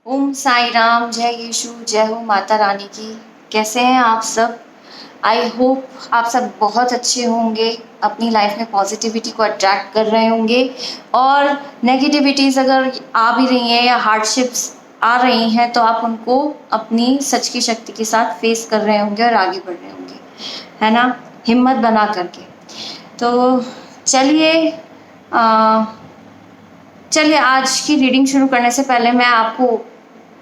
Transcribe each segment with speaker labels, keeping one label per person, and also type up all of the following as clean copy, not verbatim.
Speaker 1: ओम साई राम, जय यीशु, जय हो माता रानी की। कैसे हैं आप सब? आई होप आप सब बहुत अच्छे होंगे, अपनी लाइफ में पॉजिटिविटी को अट्रैक्ट कर रहे होंगे और नेगेटिविटीज़ अगर आ भी रही हैं या हार्डशिप्स आ रही हैं तो आप उनको अपनी सच की शक्ति के साथ फेस कर रहे होंगे और आगे बढ़ रहे होंगे, है ना? हिम्मत बना करके। तो चलिए चलिए आज की रीडिंग शुरू करने से पहले मैं आपको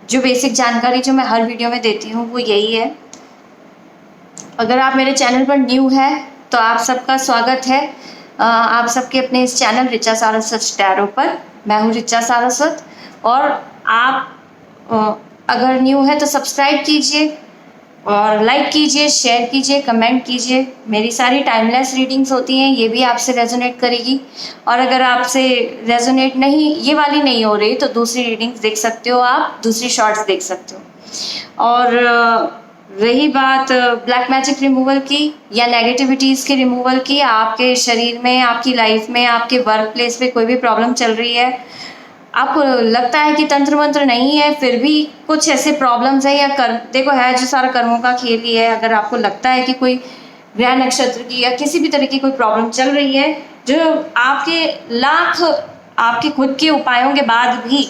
Speaker 1: जो बेसिक जानकारी जो मैं हर वीडियो में देती हूँ वो यही है। अगर आप मेरे चैनल पर न्यू है तो आप सबका स्वागत है। आप सबके अपने इस चैनल रिचा सारस्वत टैरो पर। मैं हूँ रिचा सारस्वत और आप अगर न्यू है तो सब्सक्राइब कीजिए और लाइक कीजिए, शेयर कीजिए, कमेंट कीजिए। मेरी सारी टाइमलेस रीडिंग्स होती हैं, ये भी आपसे रेजोनेट करेगी। और अगर आपसे रेजोनेट नहीं, ये वाली नहीं हो रही तो दूसरी रीडिंग्स देख सकते हो, आप दूसरी शॉर्ट्स देख सकते हो। और रही बात ब्लैक मैजिक रिमूवल की या नेगेटिविटीज़ के रिमूवल की, आपके शरीर में, आपकी लाइफ में, आपके वर्क प्लेस पे कोई भी प्रॉब्लम चल रही है, आपको लगता है कि तंत्र मंत्र नहीं है, फिर भी कुछ ऐसे प्रॉब्लम्स है या कर्म, देखो है जो सारा कर्मों का खेल ही है। अगर आपको लगता है कि कोई ग्रह नक्षत्र की या किसी भी तरह की कोई प्रॉब्लम चल रही है जो आपके लाख आपके खुद के उपायों के बाद भी,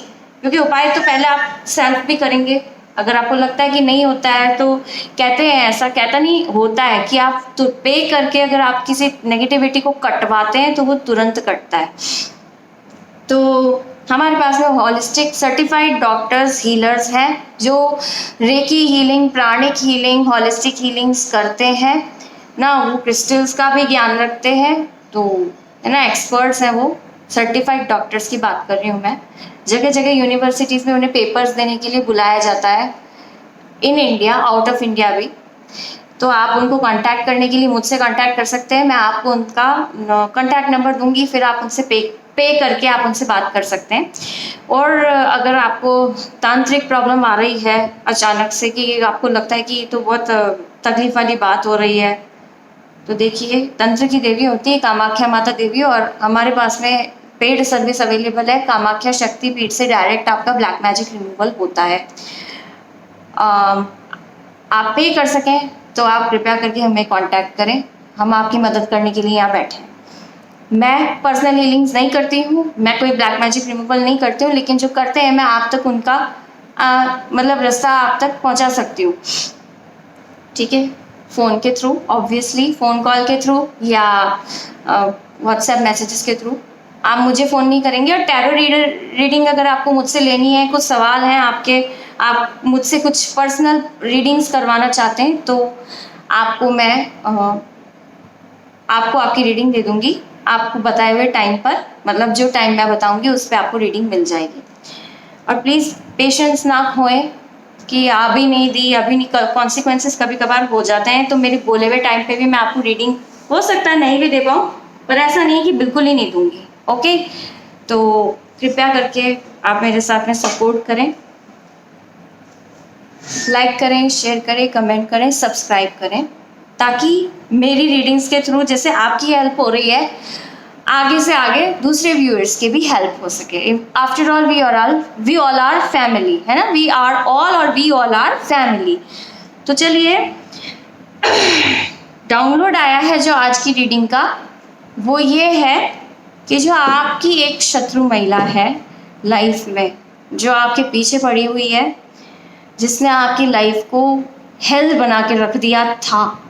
Speaker 1: क्योंकि उपाय तो पहले आप सेल्फ भी करेंगे, अगर आपको लगता है कि नहीं होता है तो कहते हैं, ऐसा कहता नहीं होता है कि आप तो पे करके अगर आप किसी नेगेटिविटी को कटवाते हैं तो वो तुरंत कटता है। तो हमारे पास में हॉलिस्टिक सर्टिफाइड डॉक्टर्स, हीलर्स हैं जो reiki healing, pranic healing, holistic healings करते हैं ना। वो क्रिस्टल्स का भी ज्ञान रखते हैं, तो है ना, एक्सपर्ट्स हैं वो। सर्टिफाइड डॉक्टर्स की बात कर रही हूँ मैं। जगह जगह यूनिवर्सिटीज़ में उन्हें पेपर्स देने के लिए बुलाया जाता है, in India, out of India भी। तो आप उनको कांटेक्ट करने के लिए मुझसे कांटेक्ट कर सकते हैं, मैं आपको उनका कांटेक्ट नंबर दूंगी, फिर आप उनसे पे करके आप उनसे बात कर सकते हैं। और अगर आपको तांत्रिक प्रॉब्लम आ रही है अचानक से, कि आपको लगता है कि ये तो बहुत तकलीफ वाली बात हो रही है, तो देखिए, तंत्र की देवी होती है कामाख्या माता देवी, और हमारे पास में पेड सर्विस अवेलेबल है कामाख्या शक्ति पीठ से डायरेक्ट आपका ब्लैक मैजिक रिमूवल होता है। आप पे कर सकें तो आप कृपया करके हमें कांटेक्ट करें, हम आपकी मदद करने के लिए यहाँ बैठे हैं। मैं पर्सनल हीलिंग्स नहीं करती हूँ, मैं कोई ब्लैक मैजिक रिमूवल नहीं करती हूँ, लेकिन जो करते हैं मैं आप तक उनका मतलब रास्ता आप तक पहुँचा सकती हूँ, ठीक है? फ़ोन के थ्रू, ऑब्वियसली फ़ोन कॉल के थ्रू या व्हाट्सएप मैसेजेस के थ्रू। आप मुझे फ़ोन नहीं करेंगे। और टैरो रीडिंग अगर आपको मुझसे लेनी है, कुछ सवाल हैं आपके, आप मुझसे कुछ पर्सनल रीडिंग्स करवाना चाहते हैं, तो आपको मैं आपको आपकी रीडिंग दे दूंगी, आपको बताए हुए टाइम पर, मतलब जो टाइम मैं बताऊंगी उस पर आपको रीडिंग मिल जाएगी। और प्लीज़ पेशेंस ना खोएं कि अभी नहीं दी, अभी नहीं, कॉन्सिक्वेंसेस कभी कभार हो जाते हैं, तो मेरे बोले हुए टाइम पे भी मैं आपको रीडिंग हो सकता है नहीं भी दे पाऊँ, पर ऐसा नहीं कि बिल्कुल ही नहीं दूंगी। ओके, तो कृपया करके आप मेरे साथ में सपोर्ट करें, लाइक करें, शेयर करें, कमेंट करें, सब्सक्राइब करें, ताकि मेरी रीडिंग्स के थ्रू जैसे आपकी हेल्प हो रही है, आगे से आगे दूसरे व्यूअर्स की भी हेल्प हो सके। After all we all are family, है ना? वी आर ऑल और वी ऑल आर फैमिली। तो चलिए, डाउनलोड आया है जो आज की रीडिंग का, वो ये है कि जो आपकी एक शत्रु महिला है लाइफ में, जो आपके पीछे पड़ी हुई है, जिसने आपकी लाइफ को हेल बना के रख दिया था,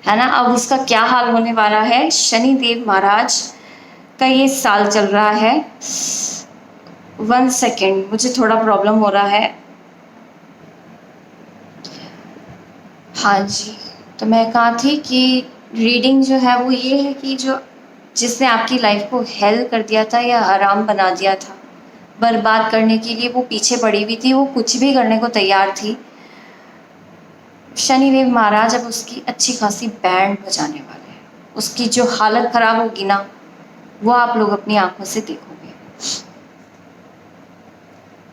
Speaker 1: है ना, अब उसका क्या हाल होने वाला है। शनि देव महाराज का ये साल चल रहा है। 1 सेकेंड, मुझे थोड़ा प्रॉब्लम हो रहा है। हाँ जी, तो मैं कहा थी कि रीडिंग जो है वो ये है कि जो जिसने आपकी लाइफ को हेल कर दिया था या आराम बना दिया था, बर्बाद करने के लिए वो पीछे पड़ी हुई थी, वो कुछ भी करने को तैयार थी। शनिदेव महाराज अब उसकी अच्छी खासी बैंड बजाने वाले हैं। उसकी जो हालत खराब होगी ना, वो आप लोग अपनी आंखों से देखोगे,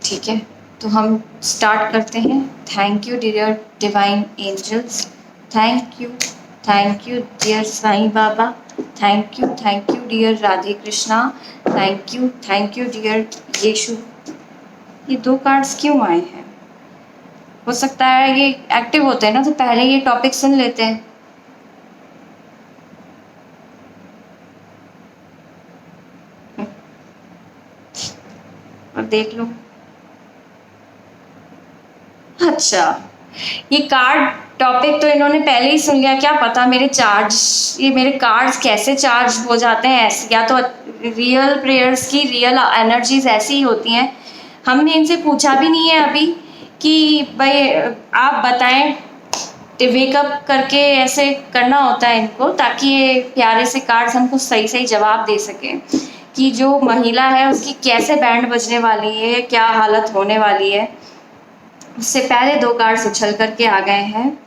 Speaker 1: ठीक है? तो हम स्टार्ट करते हैं। Thank you dear divine angels, thank you dear Sai Baba, thank you dear Radhe Krishna, thank you dear Yeshu, ये 2 कार्ड्स क्यों आए हैं? हो सकता है ये एक्टिव होते हैं ना, तो पहले ये टॉपिक सुन लेते हैं। और देख लो। अच्छा, ये कार्ड टॉपिक तो इन्होंने पहले ही सुन लिया। क्या पता ये मेरे कार्ड्स कैसे चार्ज हो जाते हैं ऐसे, या तो रियल प्रेयर्स की रियल एनर्जीज ऐसी ही होती हैं। हमने इनसे पूछा भी नहीं है अभी कि भाई आप बताएं, वेकअप करके ऐसे करना होता है इनको, ताकि ये प्यारे से कार्ड्स हमको सही सही जवाब दे सकें कि जो महिला है उसकी कैसे बैंड बजने वाली है, क्या हालत होने वाली है। उससे पहले 2 कार्ड्स उछल करके आ गए हैं।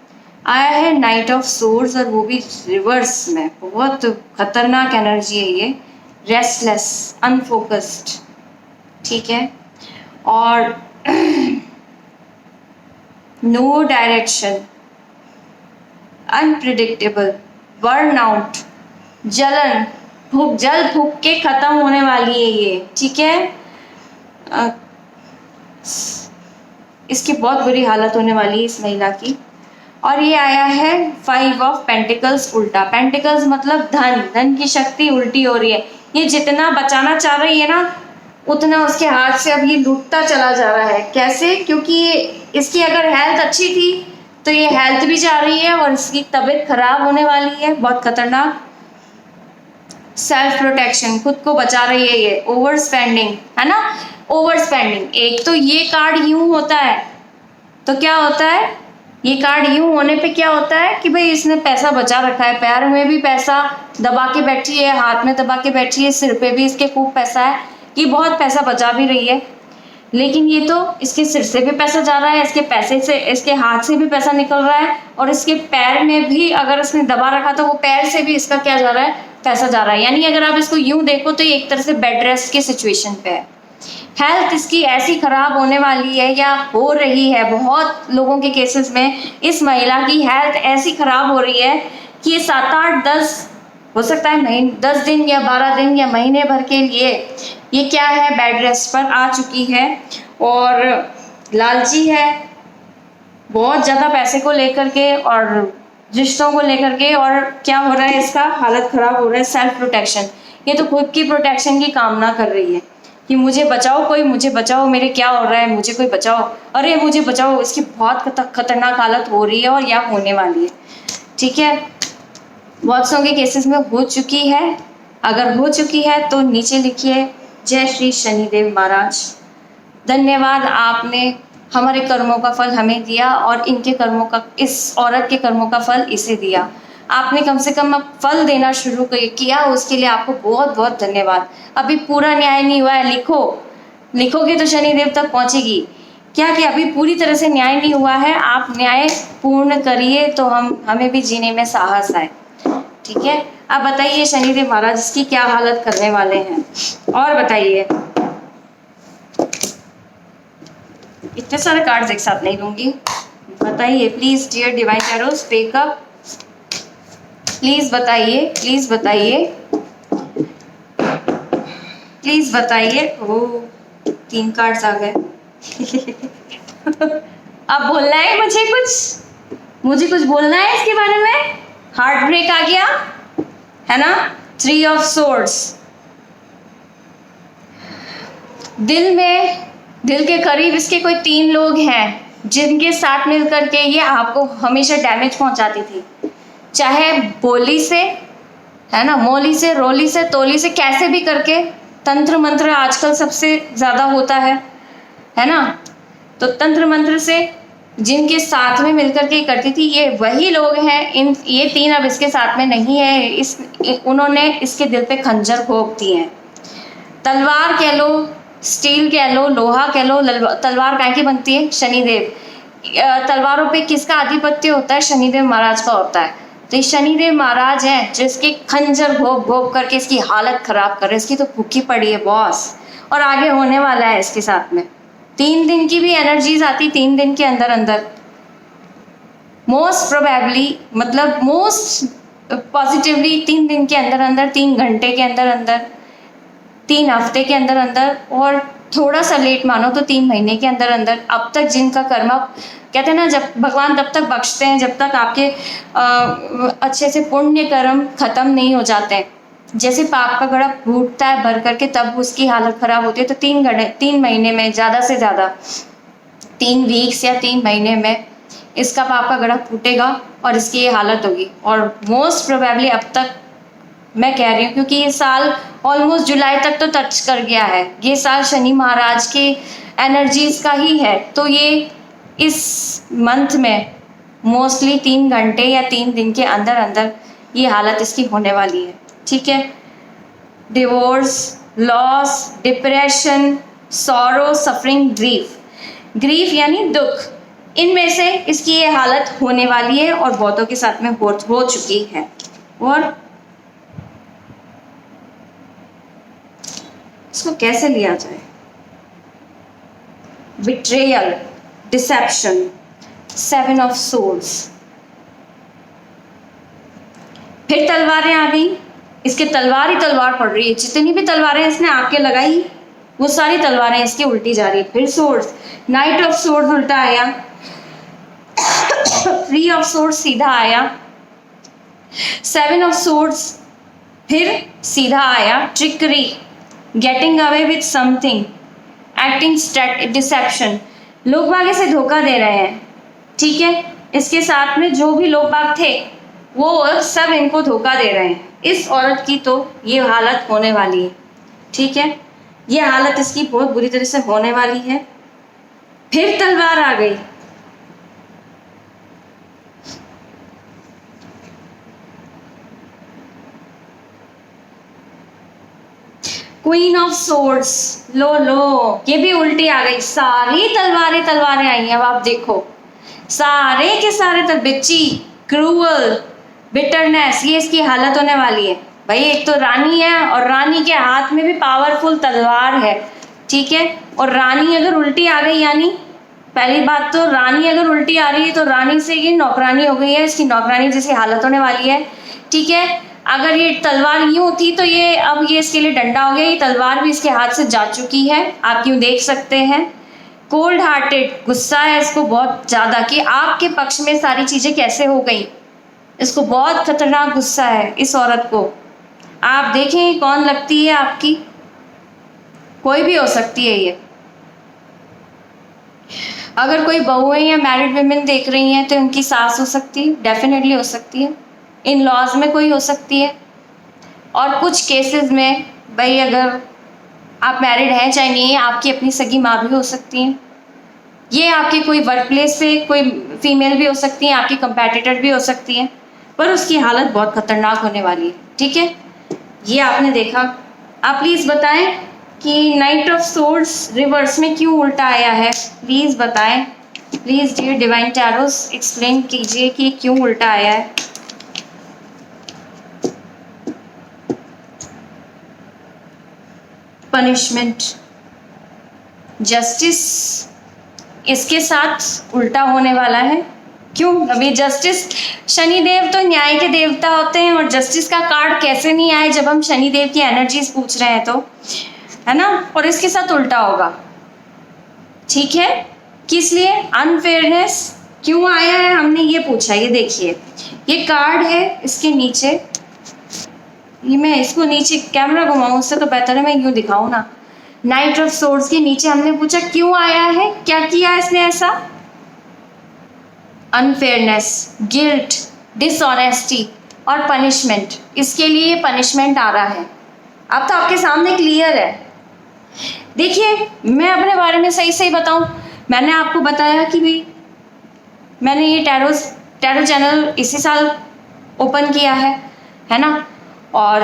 Speaker 1: आया है नाइट ऑफ सोर्ड्स, और वो भी रिवर्स में। बहुत खतरनाक एनर्जी है ये, रेस्टलेस, अनफोकस्ड, ठीक है। और नो डायरेक्शन, अनप्रिडिक्टेबल, बर्नआउट, जलन, जल फूक के खत्म होने वाली है ये, ठीक है। इसकी बहुत बुरी हालत होने वाली है इस महिला की। और ये आया है 5 ऑफ पेंटिकल्स उल्टा। पेंटिकल्स मतलब धन की शक्ति उल्टी हो रही है। ये जितना बचाना चाह रही है ना, उतना उसके हाथ से अब ये लूटता चला जा रहा है। कैसे? क्योंकि इसकी अगर हेल्थ अच्छी थी तो ये हेल्थ भी जा रही है और इसकी तबीयत खराब होने वाली है, बहुत खतरनाक। सेल्फ प्रोटेक्शन, खुद को बचा रही है ये। ओवर स्पेंडिंग, है ना, ओवर स्पेंडिंग। एक तो ये कार्ड यूं होता है, तो क्या होता है, ये कार्ड यूं होने पे क्या होता है कि भाई इसने पैसा बचा रखा है, पैर में भी पैसा दबा के बैठी है, हाथ में दबा के बैठी है, सिर पे भी इसके खूब पैसा है, ये बहुत पैसा बचा भी रही है। लेकिन ये तो इसके सिर से भी पैसा जा रहा है, इसके पैसे से, इसके हाथ से भी पैसा निकल रहा है, और इसके पैर में भी अगर इसने दबा रखा तो वो पैर से भी इसका क्या जा रहा है, पैसा जा रहा है। यानी अगर आप इसको यूं देखो तो ये एक तरह से बेड रेस्ट की सिचुएशन पे है। हेल्थ इसकी ऐसी खराब होने वाली है या हो रही है, बहुत लोगों के केसेस में इस महिला की हेल्थ ऐसी खराब हो रही है कि ये 7, 8, 10 हो सकता है 10 दिन या 12 दिन या महीने भर के लिए ये क्या है, बेड रेस्ट पर आ चुकी है। और लालची है बहुत ज़्यादा पैसे को लेकर के और रिश्तों को लेकर के। और क्या हो रहा है, इसका हालत खराब हो रहा है। सेल्फ प्रोटेक्शन, ये तो खुद की प्रोटेक्शन की कामना कर रही है कि मुझे बचाओ, कोई मुझे बचाओ, मेरे क्या हो रहा है, मुझे कोई बचाओ, अरे मुझे बचाओ। इसकी बहुत खतरनाक हालत हो रही है और या होने वाली है, ठीक है। बहुत सौ के केसेस में हो चुकी है। अगर हो चुकी है तो नीचे लिखिए जय श्री शनिदेव महाराज। धन्यवाद, आपने हमारे कर्मों का फल हमें दिया और इनके कर्मों का, इस औरत के कर्मों का फल इसे दिया। आपने कम से कम अब फल देना शुरू किया, उसके लिए आपको बहुत बहुत धन्यवाद। अभी पूरा न्याय नहीं हुआ है, लिखोगे तो शनिदेव तक पहुंचेगी। क्या कि अभी पूरी तरह से न्याय नहीं हुआ है, आप न्याय पूर्ण करिए तो हमें भी जीने में साहस आए, ठीक है। अब बताइए शनिदेव महाराज इसकी क्या हालत करने वाले हैं, और बताइए। इतने सारे कार्ड्स एक साथ नहीं लूंगी, बताइए please dear divine tarots, wake up, please बताइए, प्लीज बताइए, प्लीज बताइए। ओ 3 कार्ड्स आ गए। अब बोलना है मुझे कुछ बोलना है इसके बारे में। हार्ट ब्रेक आ गया है ना, 3 ऑफ सोर्ड्स। दिल के करीब इसके कोई 3 लोग हैं जिनके साथ मिलकर के ये आपको हमेशा डैमेज पहुंचाती थी, चाहे बोली से, है ना, मोली से, रोली से, तोली से, कैसे भी करके। तंत्र मंत्र आजकल सबसे ज्यादा होता है ना, तो तंत्र मंत्र से जिनके साथ में मिलकर के करती थी, ये वही लोग हैं। ये 3 अब इसके साथ में नहीं है। उन्होंने इसके दिल पे खंजर घोंप दी है। तलवार कह लो, स्टील कह लो, लोहा कह लो। तलवार काहे की बनती है? शनिदेव। तलवारों पे किसका आधिपत्य होता है? शनिदेव महाराज का होता है। तो ये शनिदेव महाराज हैं जिसके खंजर घोंप घोंप करके इसकी हालत खराब कर रहे। इसकी तो भूखी पड़ी है बॉस, और आगे होने वाला है इसके साथ में। 3 दिन की भी एनर्जीज आती, 3 दिन के अंदर अंदर मोस्ट प्रोबेबली, मतलब मोस्ट पॉजिटिवली 3 दिन के अंदर अंदर, 3 घंटे के अंदर अंदर, 3 हफ्ते के अंदर अंदर, और थोड़ा सा लेट मानो तो 3 महीने के अंदर अंदर, अब तक जिनका कर्मा, कहते हैं ना जब भगवान तब तक बख्शते हैं जब तक आपके अच्छे से पुण्य कर्म खत्म नहीं हो जाते हैं। जैसे पाप का घड़ा फूटता है भर करके तब उसकी हालत खराब होती है, तो 3 महीने में, ज़्यादा से ज़्यादा 3 वीक्स या 3 महीने में इसका पाप का घड़ा फूटेगा और इसकी ये हालत होगी। और मोस्ट प्रोबेबली अब तक मैं कह रही हूँ, क्योंकि ये साल ऑलमोस्ट जुलाई तक तो टच कर गया है, ये साल शनि महाराज के एनर्जीज का ही है, तो ये इस मंथ में मोस्टली 3 घंटे या 3 दिन के अंदर अंदर ये हालत इसकी होने वाली है। ठीक है, divorce, loss, depression, sorrow, suffering, grief यानी दुख, इनमें से इसकी ये हालत होने वाली है और बहुतों के साथ में हो चुकी है। और इसको कैसे लिया जाए? बिट्रेयल, डिसेप्शन, 7 ऑफ सोर्ड्स, फिर तलवारें आ गई, इसके तलवार ही तलवार पड़ रही है, जितनी भी तलवारें इसने आपके लगाई वो सारी तलवारें इसकी उल्टी जा रही है। फिर सोर्ड्स, नाइट ऑफ सोर्ड्स उल्टा आया, 3 ऑफ सोर्ड्स सीधा आया, 7 ऑफ सोर्ड्स फिर सीधा आया, trickery, getting away with something, acting deception, लोग बाग इसे धोखा दे रहे हैं। ठीक है, इसके साथ में जो भी लोग बाग थे वो सब इनको धोखा दे रहे हैं। इस औरत की तो ये हालत होने वाली है। ठीक है, ये हालत इसकी बहुत बुरी तरह से होने वाली है। फिर तलवार आ गई, क्वीन ऑफ सोर्ड्स, लो ये भी उल्टी आ गई, सारी तलवारें आई हैं। अब आप देखो सारे के सारे बिच्ची, क्रूअल, बिटरनेस, ये इसकी हालत होने वाली है। भाई एक तो रानी है और रानी के हाथ में भी पावरफुल तलवार है। ठीक है, और रानी अगर उल्टी आ गई, यानी पहली बात तो रानी अगर उल्टी आ रही है तो रानी से ये नौकरानी हो गई है, इसकी नौकरानी जैसी हालत होने वाली है। ठीक है, अगर ये तलवार यूं थी तो ये अब ये इसके लिए डंडा हो गया, ये तलवार भी इसके हाथ से जा चुकी है, आप यूं देख सकते हैं। कोल्ड हार्टेड, गुस्सा है इसको बहुत ज़्यादा कि आपके पक्ष में सारी चीज़ें कैसे हो गई, इसको बहुत खतरनाक गुस्सा है इस औरत को। आप देखें कौन लगती है आपकी, कोई भी हो सकती है ये। अगर कोई बहुएं या मैरिड वुमेन देख रही हैं तो उनकी सास हो सकती है, डेफिनेटली हो सकती है, इन लॉज में कोई हो सकती है। और कुछ केसेस में भाई अगर आप मैरिड हैं चाहे नहीं है, आपकी अपनी सगी माँ भी हो सकती हैं, ये आपके कोई वर्क प्लेस पे कोई फीमेल भी हो सकती हैं, आपकी कंपेटिटर भी हो सकती हैं, पर उसकी हालत बहुत खतरनाक होने वाली है। ठीक है, ये आपने देखा। आप प्लीज़ बताएं कि नाइट ऑफ सोर्ड्स रिवर्स में क्यों उल्टा आया है, प्लीज़ बताएं, प्लीज़ डियर डिवाइन टैरोस एक्सप्लेन कीजिए कि क्यों उल्टा आया है। पनिशमेंट, जस्टिस इसके साथ उल्टा होने वाला है। क्यों? अभी जस्टिस, शनिदेव तो न्याय के देवता होते हैं और जस्टिस का कार्ड कैसे नहीं आए जब हम शनिदेव की एनर्जीज पूछ रहे हैं, तो है ना, और इसके साथ उल्टा होगा। ठीक है, किस लिए? अनफेयरनेस क्यों आया है हमने ये पूछा। ये देखिए, ये कार्ड है, इसके नीचे, ये मैं इसको नीचे कैमरा घुमाऊं उससे तो बेहतर है मैं यूं दिखाऊं ना। नाइट ऑफ सोर्ड्स के नीचे हमने पूछा क्यों आया है, क्या किया इसने ऐसा। अनफेयरनेस, गिल्ट, डिसऑनेस्टी और पनिशमेंट, इसके लिए ये पनिशमेंट आ रहा है। अब तो आपके सामने क्लियर है। देखिए, मैं अपने बारे में सही सही बताऊं, मैंने आपको बताया कि भाई मैंने ये टैरो चैनल इसी साल ओपन किया है ना, और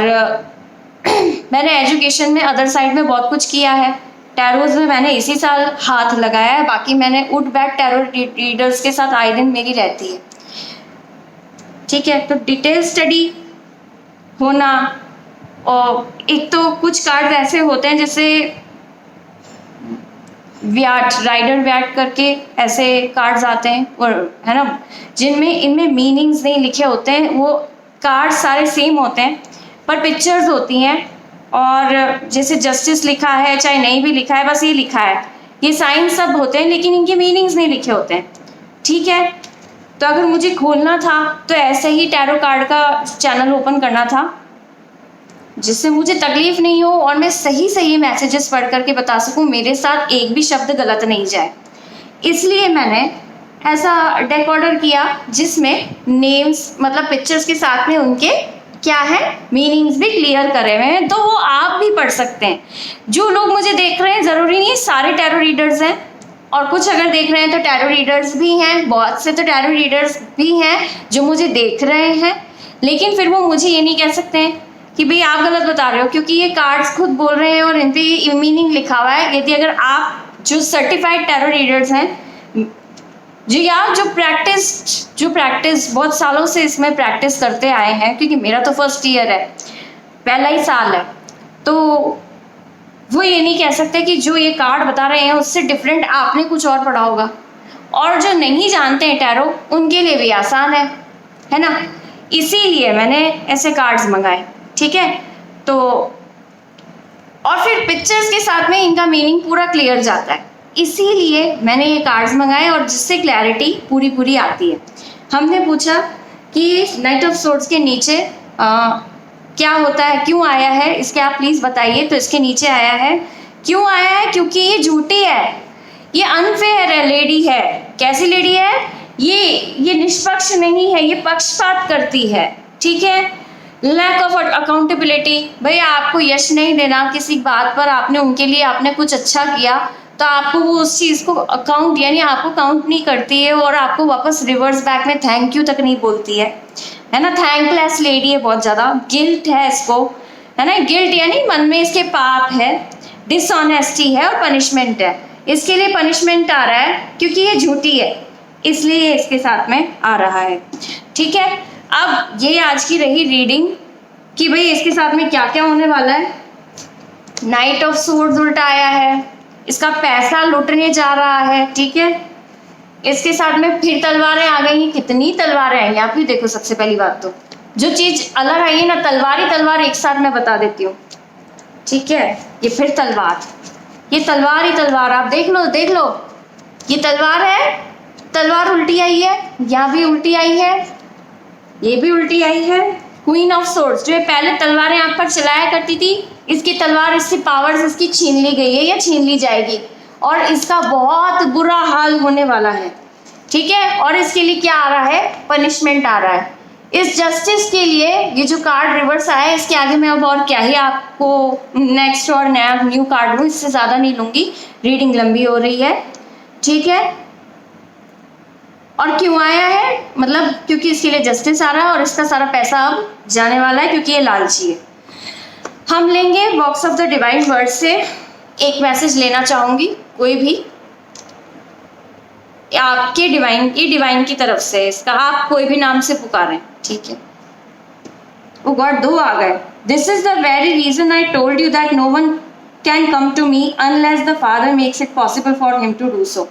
Speaker 1: मैंने एजुकेशन में अदर साइड में बहुत कुछ किया है। टैरोज में मैंने इसी साल हाथ लगाया है, बाकी मैंने उड बैक टैरो रीडर्स के साथ आए दिन मेरी रहती है। ठीक है, तो डिटेल स्टडी होना, और एक तो कुछ कार्ड ऐसे होते हैं जैसे व्याट, राइडर व्याट करके ऐसे कार्ड्स आते हैं, और है ना, जिनमें इनमें मीनिंग्स नहीं लिखे होते हैं, वो कार्ड सारे सेम होते हैं पर पिक्चर्स होती हैं और जैसे जस्टिस लिखा है चाहे नहीं भी लिखा है, बस ये लिखा है, ये साइन सब होते हैं लेकिन इनके मीनिंग्स नहीं लिखे होते हैं। ठीक है, तो अगर मुझे खोलना था तो ऐसे ही टैरो कार्ड का चैनल ओपन करना था जिससे मुझे तकलीफ नहीं हो और मैं सही सही मैसेजेस पढ़ करके बता सकूं, मेरे साथ एक भी शब्द गलत नहीं जाए। इसलिए मैंने ऐसा डेक ऑर्डर किया जिसमें नेम्स मतलब पिक्चर्स के साथ में उनके क्या है मीनिंग्स भी क्लियर करे हुए हैं, तो वो आप भी पढ़ सकते हैं। जो लोग मुझे देख रहे हैं ज़रूरी नहीं सारे टैरो रीडर्स हैं, और कुछ अगर देख रहे हैं तो टैरो रीडर्स भी हैं, बहुत से तो टैरो रीडर्स भी हैं जो मुझे देख रहे हैं, लेकिन फिर वो मुझे ये नहीं कह सकते हैं कि भाई आप गलत बता रहे हो, क्योंकि ये कार्ड्स खुद बोल रहे हैं और इन पे ये मीनिंग लिखा हुआ है। यदि अगर आप जो सर्टिफाइड टैरो रीडर्स हैं जो प्रैक्टिस बहुत सालों से इसमें प्रैक्टिस करते आए हैं, क्योंकि मेरा तो फर्स्ट ईयर है, पहला ही साल है, तो वो ये नहीं कह सकते कि जो ये कार्ड बता रहे हैं उससे डिफरेंट आपने कुछ और पढ़ा होगा। और जो नहीं जानते हैं टैरो उनके लिए भी आसान है ना, इसीलिए मैंने ऐसे कार्ड्स मंगाए। ठीक है, तो और फिर पिक्चर्स के साथ में इनका मीनिंग पूरा क्लियर जाता है, इसीलिए मैंने ये कार्ड्स मंगाए और जिससे क्लैरिटी पूरी आती है। हमने पूछा कि नाइट ऑफ सोर्ड्स के नीचे क्या होता है, क्यों आया है, इसके आप प्लीज़ बताइए। तो इसके नीचे आया है, क्यों आया है, क्योंकि ये झूठी है, ये अनफेयर है, लेडी है। कैसी लेडी है ये निष्पक्ष नहीं है, ये पक्षपात करती है। ठीक है, लैक ऑफ अकाउंटेबिलिटी, भैया आपको यश नहीं देना किसी बात पर, आपने उनके लिए आपने कुछ अच्छा किया तो आपको वो उस चीज़ को अकाउंट यानी आपको काउंट नहीं करती है और आपको वापस रिवर्स बैक में थैंक यू तक नहीं बोलती है ना। थैंकलेस लेडी है बहुत ज़्यादा, गिल्ट है इसको, है ना, गिल्ट यानी मन में इसके पाप है, डिसऑनेस्टी है और पनिशमेंट है। इसके लिए पनिशमेंट आ रहा है क्योंकि ये झूठी है, इसलिए इसके साथ में आ रहा है। ठीक है, अब ये आज की रही रीडिंग कि भाई इसके साथ में क्या क्या होने वाला है। नाइट ऑफ सोर्ड्स उल्टा आया है, इसका पैसा लुटने जा रहा है। ठीक है, इसके साथ में फिर तलवारें आ गई, कितनी तलवारें आई आप भी देखो। सबसे पहली बात तो जो चीज अलग आई है ना, तलवार एक साथ मैं बता देती हूँ। ठीक है, ये फिर तलवार, ये तलवार ही तलवार, आप देख लो ये तलवार है, तलवार उल्टी आई है, यहाँ भी उल्टी आई है, ये भी उल्टी आई है। क्वीन ऑफ सोर्ड्स जो पहले तलवारें आप पर चलाया करती थी, इसकी तलवार इसकी पावर्स इसकी छीन ली गई है या छीन ली जाएगी और इसका बहुत बुरा हाल होने वाला है। ठीक है, और इसके लिए क्या आ रहा है, पनिशमेंट आ रहा है। इस जस्टिस के लिए ये जो कार्ड रिवर्स आया है, इसके आगे मैं अब और क्या ही आपको नेक्स्ट और नया न्यू कार्ड लूँ, इससे ज़्यादा नहीं लूँगी, रीडिंग लंबी हो रही है। ठीक है, और क्यों आया है, मतलब क्योंकि इसके लिए जस्टिस आ रहा है और इसका सारा पैसा अब जाने वाला है क्योंकि ये लालची है। हम लेंगे box of the divine word से एक मैसेज लेना चाहूँगी, कोई भी आपके डिवाइन की तरफ से, इसका आप कोई भी नाम से पुकारें। ठीक है, ओ गॉड, 2 आ गए। This is the very reason I told you that no one can come to me unless the father makes it possible for him to do so.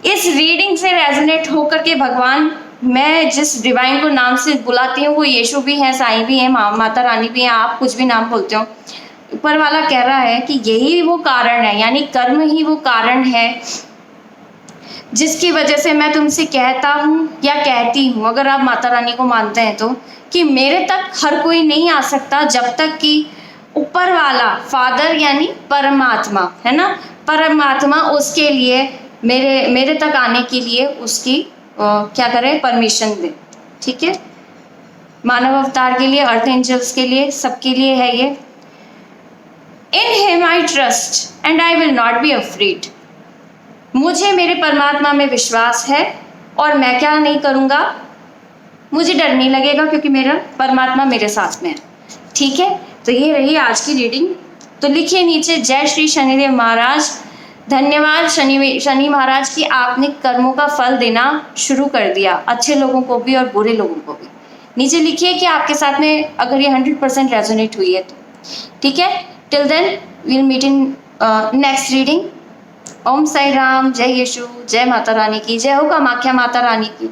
Speaker 1: इस रीडिंग से रेजोनेट होकर के भगवान, मैं जिस डिवाइन को नाम से बुलाती हूँ वो यीशु भी है, साईं भी है, माता रानी भी है, आप कुछ भी नाम बोलते हो, ऊपर वाला कह रहा है कि यही वो कारण है, यानी कर्म ही वो कारण है जिसकी वजह से मैं तुमसे कहता हूँ या कहती हूँ, अगर आप माता रानी को मानते हैं तो, कि मेरे तक हर कोई नहीं आ सकता जब तक कि ऊपर वाला फादर यानी परमात्मा है ना, परमात्मा उसके लिए मेरे तक आने के लिए उसकी क्या करे, परमिशन दे। ठीक है, मानव अवतार के लिए, अर्थ एंजल्स के लिए, सबके लिए है ये। In him I trust and I will not be afraid. मुझे मेरे परमात्मा में विश्वास है और मैं क्या नहीं करूँगा, मुझे डर नहीं लगेगा क्योंकि मेरा परमात्मा मेरे साथ में है। ठीक है, तो ये रही आज की रीडिंग। तो लिखिए नीचे, जय श्री शनिदेव महाराज। धन्यवाद शनि महाराज कि आपने कर्मों का फल देना शुरू कर दिया, अच्छे लोगों को भी और बुरे लोगों को भी। नीचे लिखिए कि आपके साथ में अगर ये 100% रेजोनेट हुई है तो। ठीक है, till then we'll meet in next reading. Om Sai Ram, जय यीशु, जय माता रानी की, जय हो कामाख्या माता रानी की।